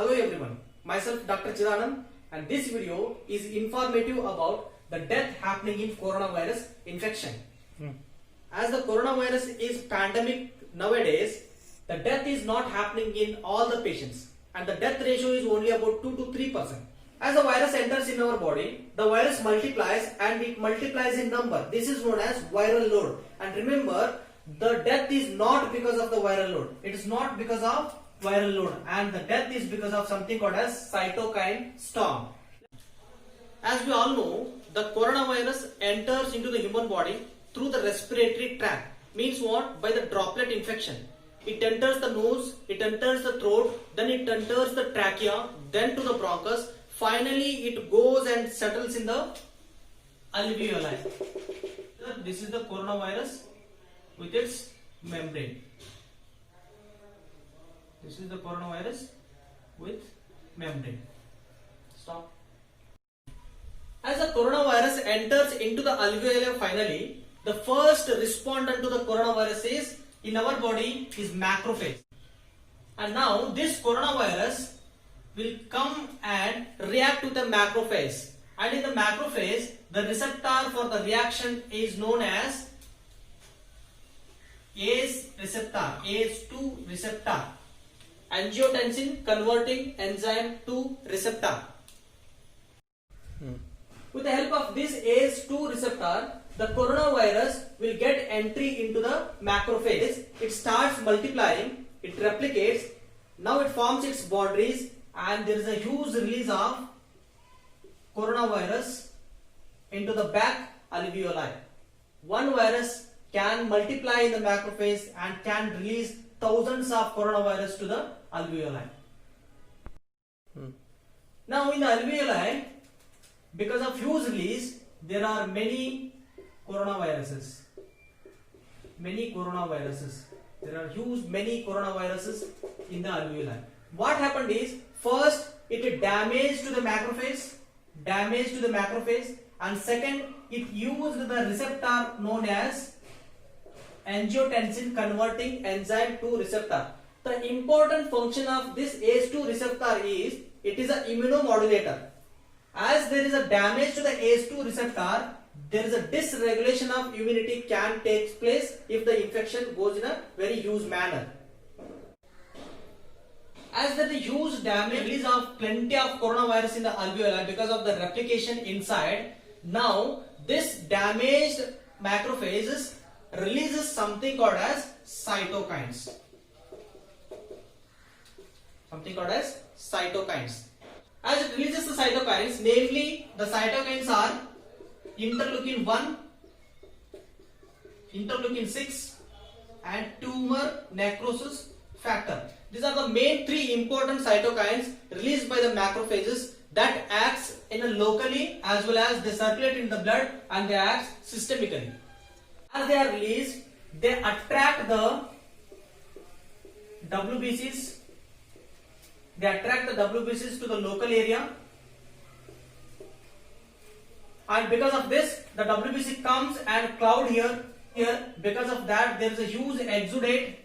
Hello everyone, myself Dr. Chidanand, and this video is informative about the death happening in coronavirus infection. As the coronavirus is pandemic nowadays, the death is not happening in all the patients and the death ratio is only about 2 to 3%. As the virus enters in our body, the virus multiplies and it multiplies in number. This is known as viral load. And remember, the death is not because of the viral load. It is not because of viral load, and the death is because of something called as cytokine storm. As we all know, the coronavirus enters into the human body through the respiratory tract. Means what? By the droplet infection. It enters the nose, it enters the throat, then it enters the trachea, then to the bronchus. Finally, it goes and settles in the alveoli. This is the coronavirus with its membrane. This is the coronavirus with membrane. Stop. As the coronavirus enters into the alveoli finally, the first respondent to the coronavirus is in our body is macrophage. And now this coronavirus will come and react with the macrophage. And in the macrophage, the receptor for the reaction is known as ACE receptor, ACE2 receptor. Angiotensin converting enzyme 2 receptor. With the help of this ACE2 receptor, the coronavirus will get entry into the macrophage. It starts multiplying, it replicates, now it forms its boundaries, and there is a huge release of coronavirus into the back alveoli. One virus can multiply in the macrophage and can release thousands of coronavirus to the alveoli. Now in the alveoli, because of huge release, there are many coronaviruses. Many coronaviruses. There are many coronaviruses in the alveoli. What happened is, first it damaged to the macrophage, and second it used the receptor known as angiotensin converting enzyme 2 receptor. The important function of this ACE2 receptor is it is an immunomodulator. As there is a damage to the ACE2 receptor, there is a dysregulation of immunity can take place if the infection goes in a very huge manner. As there is a huge damage, release of plenty of coronavirus in the alveoli because of the replication inside, now this damaged macrophages releases something called as cytokines. As it releases the cytokines, namely the cytokines are interleukin 1, interleukin 6 and tumor necrosis factor. These are the main three important cytokines released by the macrophages that acts in a locally as well as they circulate in the blood and they act systemically. As they are released, they attract the WBCs. They attract the WBCs to the local area, and because of this, the WBC comes and cloud here. Because of that, there is a huge exudate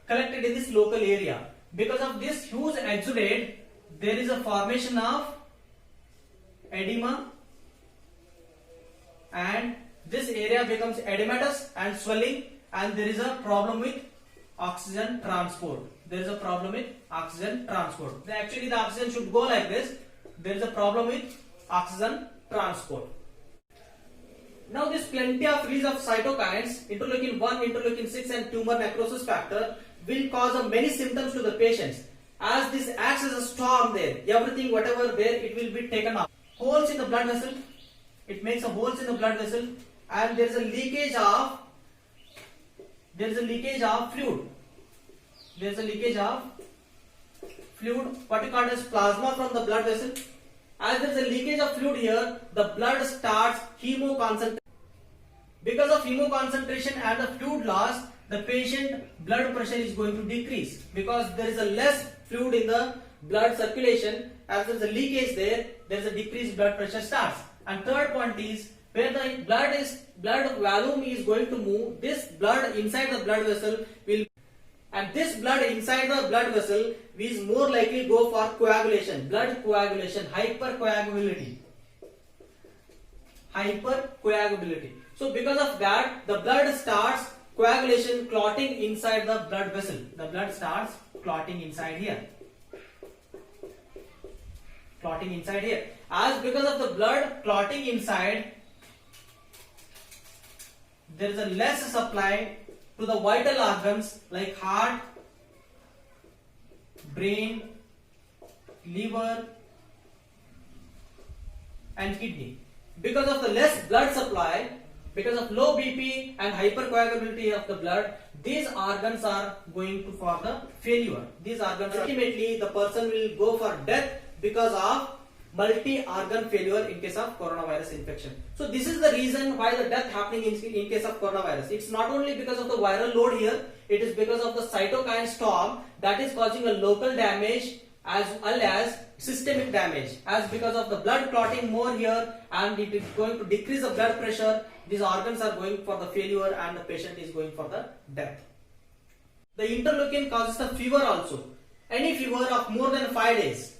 collected in this local area. Because of this huge exudate, there is a formation of edema, and this area becomes edematous and swelling, and there is a problem with oxygen transport. Actually, the oxygen should go like this. There is a problem with oxygen transport. Now this plenty of release of cytokines, interleukin 1, interleukin 6 and tumor necrosis factor will cause many symptoms to the patients. As this acts as a storm there, everything whatever there, it will be taken off. Holes in the blood vessel, it makes a holes in the blood vessel, and there is a leakage of fluid. There is a leakage of fluid, what we call as plasma from the blood vessel. As there is a leakage of fluid here, the blood starts hemoconcentration. Because of hemoconcentration and the fluid loss, the patient blood pressure is going to decrease because there is a less fluid in the blood circulation. As there is a leakage there is a decreased blood pressure starts. And third point is, where the blood volume is going to move, this blood inside the blood vessel will and this blood inside the blood vessel is more likely go for coagulation, blood coagulation, hypercoagulability. Hypercoagulability. So because of that, the blood starts coagulation, clotting inside the blood vessel. The blood starts clotting inside here. Clotting inside here. As because of the blood clotting inside, there is a less supply to the vital organs like heart, brain, liver, and kidney. Because of the less blood supply, because of low BP and hypercoagulability of the blood, these organs are going to for the failure. These organs ultimately the person will go for death because of multi-organ failure in case of coronavirus infection. So this is the reason why the death happening in case of coronavirus. It's not only because of the viral load here, it is because of the cytokine storm that is causing a local damage as well as systemic damage. As because of the blood clotting more here and it is going to decrease the blood pressure, these organs are going for the failure and the patient is going for the death. The interleukin causes the fever also. Any fever of more than 5 days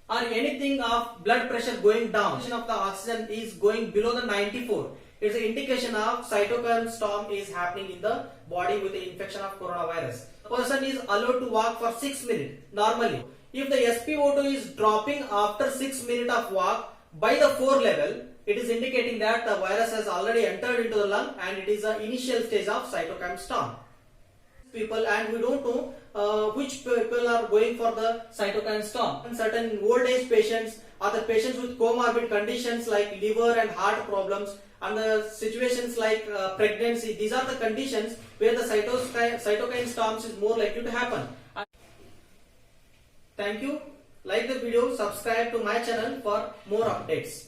or anything of blood pressure going down, of the oxygen is going below the 94. It's an indication of cytokine storm is happening in the body with the infection of coronavirus. The person is allowed to walk for 6 minutes normally. If the SpO2 is dropping after 6 minutes of walk by the 4 level, it is indicating that the virus has already entered into the lung and it is the initial stage of cytokine storm. People, and we don't know which people are going for the cytokine storm. And certain old age patients or the patients with comorbid conditions like liver and heart problems and the situations like pregnancy, these are the conditions where the cytokine storms is more likely to happen. Thank you. Like the video, subscribe to my channel for more updates.